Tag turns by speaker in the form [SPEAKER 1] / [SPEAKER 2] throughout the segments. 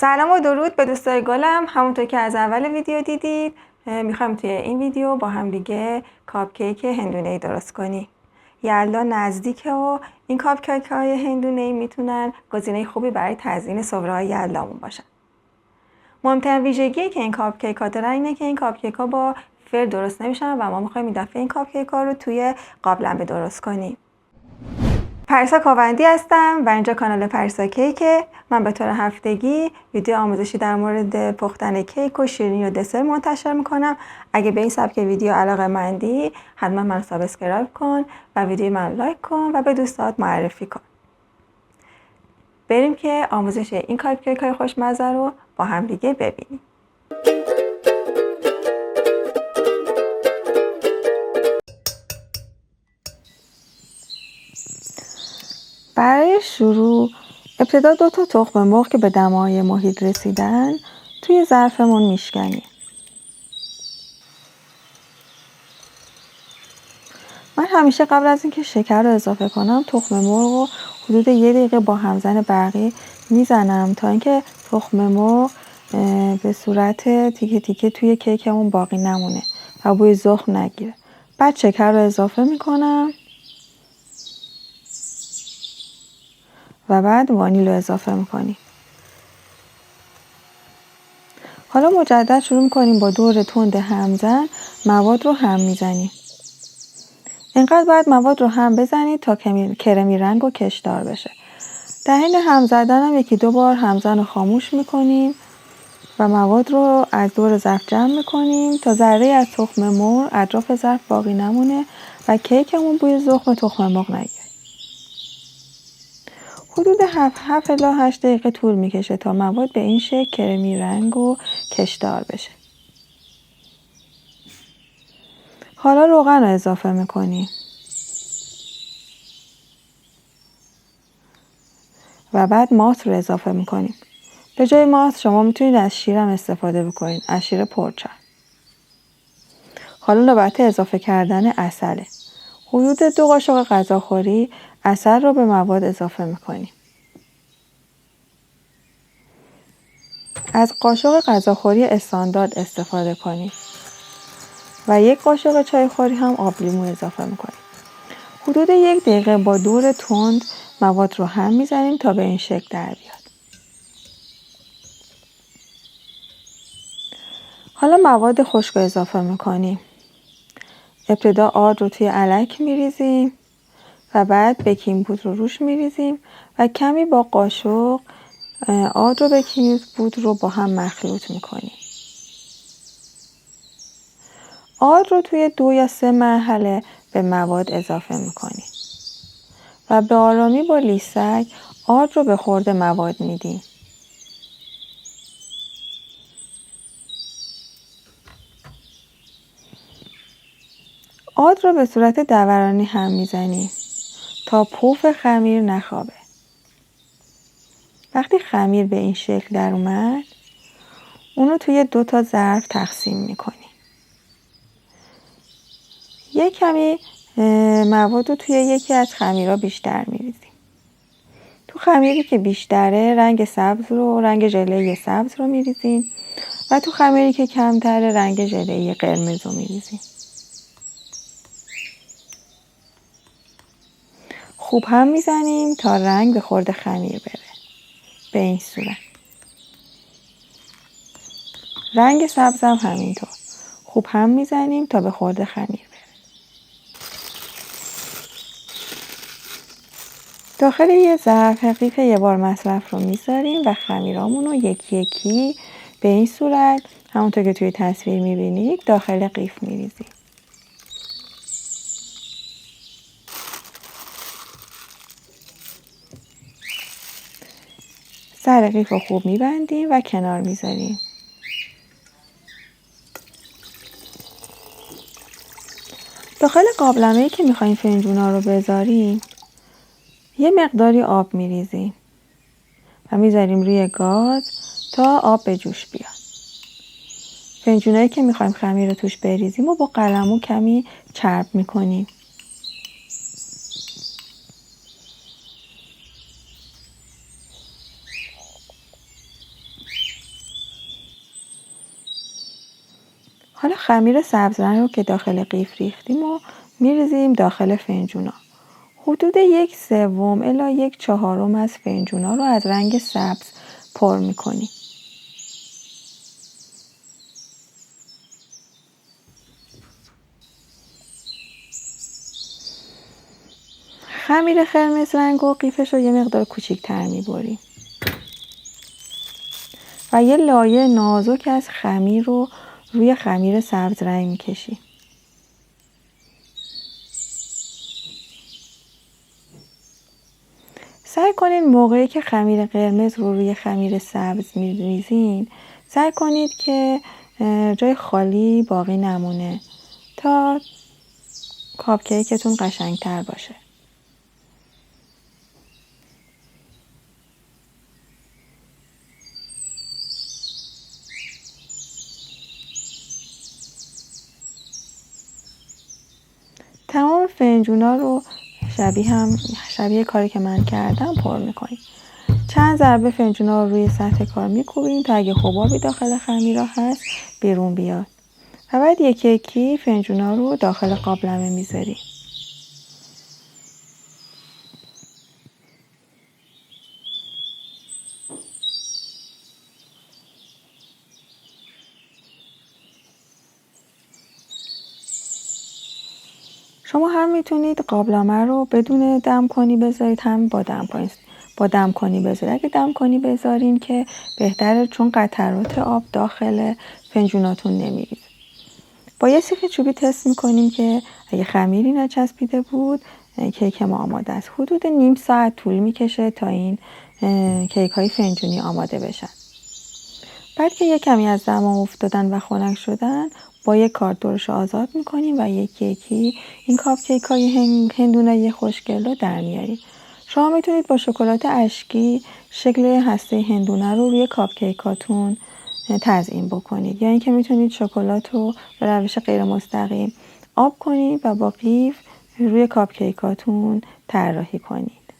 [SPEAKER 1] سلام و درود به دوستای گلم. همونطور که از اول ویدیو دیدید میخوایم توی این ویدیو با هم دیگه کاپ کیک هندونه‌ای درست کنیم. یلدا نزدیکه و این کاپ کیک های هندونه‌ای میتونن گزینه خوبی برای تزیین سفره‌های یلدامون باشن. مهمترین ویژگی که این کاپ کیک ها دارن اینه که این کاپ کیک ها با فر درست نمیشن و ما میخوایم این دفعه این کاپ کیک ها رو توی قاب لمبه درست کنیم. پریسا کاوندی هستم و اینجا کانال پریسا کیکه. من به طور هفتگی ویدیو آموزشی در مورد پختن کیک و شیرینی و دسر منتشر میکنم. اگه به این سبک ویدیو علاقه‌مندی حتما منو سابسکرایب کن و ویدیو من لایک کن و به دوستات معرفی کن. بریم که آموزش این کاپ کیک های خوشمزه رو با هم دیگه ببینیم. برای شروع ابتدا 2 تا تخم مرغ که به دمای محیط رسیدن توی ظرفمون میشکنیم. من همیشه قبل از اینکه شکر رو اضافه کنم تخم مرغ رو حدود 1 دقیقه با همزن برقی میزنم تا اینکه تخم مرغ به صورت تیکه تیکه توی کیکمون باقی نمونه و بوی زخم نگیره. بعد شکر رو اضافه میکنم و بعد وانیل رو اضافه میکنیم. حالا مجدد شروع میکنیم با دور تند همزن مواد رو هم میزنیم. اینقدر باید مواد رو هم بزنید تا کرمی رنگ و کشدار بشه. در حین هم زدن هم 1-2 بار همزن رو خاموش میکنیم و مواد رو از دور ظرف جمع میکنیم تا ذره از تخم مرغ اطراف ظرف باقی نمونه و کیکمون بوی زخم تخم مرغ نگیره. حدود 7 الی 8 دقیقه طول میکشه تا مواد به این شکل کرمی رنگ و کشدار بشه. حالا روغن رو اضافه میکنیم و بعد ماست رو اضافه میکنیم. به جای ماست شما میتونید از شیرم استفاده بکنید، از شیر پرچرب. حالا نوبت اضافه کردن عسله. حدود 2 قاشق غذاخوری عسل رو به مواد اضافه میکنیم. از قاشق غذاخوری استاندارد استفاده کنید و 1 قاشق چایخوری هم آب لیمو اضافه میکنیم. حدود 1 دقیقه با دور تند مواد رو هم میزنیم تا به این شکل در بیاد. حالا مواد خشک رو اضافه میکنیم. ابتدا آرد رو توی الک میریزیم و بعد بیکینگ پودر رو روش میریزیم و کمی با قاشق آرد و بیکینگ پودر رو با هم مخلوط میکنیم. آرد رو توی 2 یا 3 مرحله به مواد اضافه میکنیم و به آرامی با لیسک آرد رو به خورد مواد میدیم. آرد رو به صورت دورانی هم میزنیم تا پف خمیر نخوابه. وقتی خمیر به این شکل در اومد اونو توی 2 تا ظرف تقسیم میکنیم. یک کمی مواد رو توی یکی از خمیرها بیشتر میریزیم. تو خمیری که بیشتره رنگ ژله سبز رو میریزیم و تو خمیری که کمتره رنگ ژله قرمز رو میریزیم. خوب هم میزنیم تا رنگ به خورد خمیر بره. به این صورت. رنگ سبز هم همینطور. خوب هم میزنیم تا به خورد خمیر بره. داخل یه ظرف قیف 1 بار مصرف رو میذاریم و خمیرامون رو یکی یکی به این صورت همونطور که توی تصویر میبینید داخل قیف میریزیم. سر قیف رو خوب میبندیم و کنار میذاریم. داخل قابلمه‌ای که میخوایم فنجونا رو بذاریم یه مقداری آب میریزیم و میذاریم روی گاز تا آب به جوش بیاد. فنجونایی که میخوایم خمیر رو توش بریزیم و با قلمو کمی چرب میکنیم. حالا خمیر سبز رنگ رو که داخل قیف ریختیم و میریزیم داخل فنجونا. حدود 1/3 الی 1/4 از فنجونا رو از رنگ سبز پر میکنیم. خمیر قرمز رنگ و قیفش رو یه مقدار کوچیک‌تر میبریم و یه لایه نازک از خمیر رو روی خمیر سبز رنگ میکشیم. سعی کنید موقعی که خمیر قرمز رو روی خمیر سبز میریزین سعی کنید که جای خالی باقی نمونه تا کاپ کیکتون قشنگتر باشه. تمام فنجونا رو شبیه کاری که من کردم پر میکنیم. چند ضربه فنجونا رو روی سطح کار میکوبیم تا اگه حبابی داخل خمیرها هست بیرون بیاد و بعد یکی یکی فنجونا رو داخل قابلمه میذاریم. شما هم میتونید قابلمه رو بدون دمکنی بذارید هم با دمکنی بذارید. اگه دمکنی بذارین که بهتره چون قطرات آب داخل فنجوناتون نمیریزه. با یه سیخ چوبی تست میکنیم که اگه خمیری نچسبیده بود کیک ما آماده است. حدود نیم ساعت طول میکشه تا این کیک های فنجونی آماده بشن. بعد که یه کمی از دما افتادن و خنک شدن با یک کارد دورش آزاد میکنیم و یکی یکی این کاپ کیک های هندونه خوشگل رو در میاریم. شما میتونید با شکلات اشکی شکل هسته هندونه رو روی کاپ کیکاتون تزیین بکنید یا اینکه میتونید شکلات رو به روش غیر مستقیم آب کنید و با قیف روی کاپ کیکاتون طراحی کنید.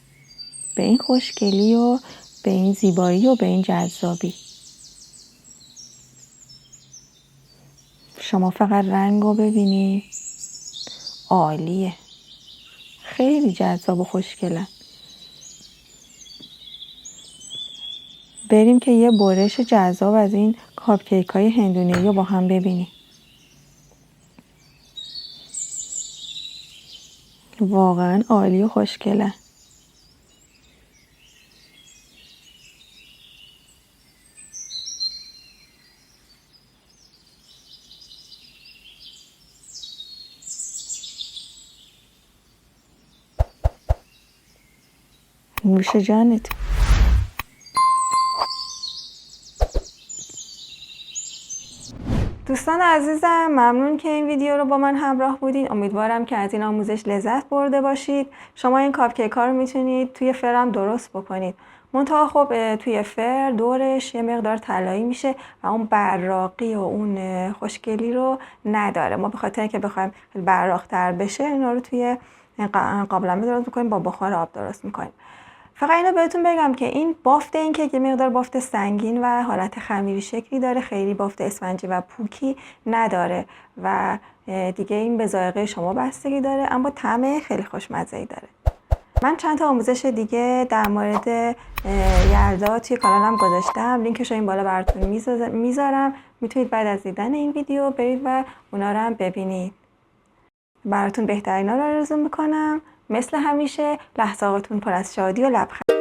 [SPEAKER 1] به این خوشگلی و به این زیبایی و به این جذابی. شما فقط رنگ رو ببینید. عالیه. خیلی جذاب و خوشگلن. بریم که یه برش جذاب از این کاپ کیک های هندونه‌ای رو با هم ببینیم. واقعا عالی و خوشگلن. نوش جانت. دوستان عزیزم ممنون که این ویدیو رو با من همراه بودین. امیدوارم که از این آموزش لذت برده باشید. شما این کاپ کیک ها رو میتونید توی فرم درست بکنید. منتها خب توی فر دورش یه مقدار طلایی میشه و اون براقی و اون خوشگلی رو نداره. ما به خاطر اینکه بخوایم براق‌تر بشه اینا رو توی قابلمه درست میکنیم، با بخار آب درست میکنیم. فقط اینو بهتون بگم که این بافت این که یه مقدار بافت سنگین و حالت خمیری شکلی داره، خیلی بافت اسفنجی و پوکی نداره و دیگه این به ذائقه شما بستگی داره، اما طعم خیلی خوشمزه‌ای داره. من چند تا آموزش دیگه در مورد یلدا توی کانالم گذاشتم، لینکش رو این بالا براتون میذارم. میتونید بعد از دیدن این ویدیو برید و اونا رو هم ببینید. براتون بهترینا رو آرزو میکنم. مثل همیشه لحظاتون پر از شادی و لبخند.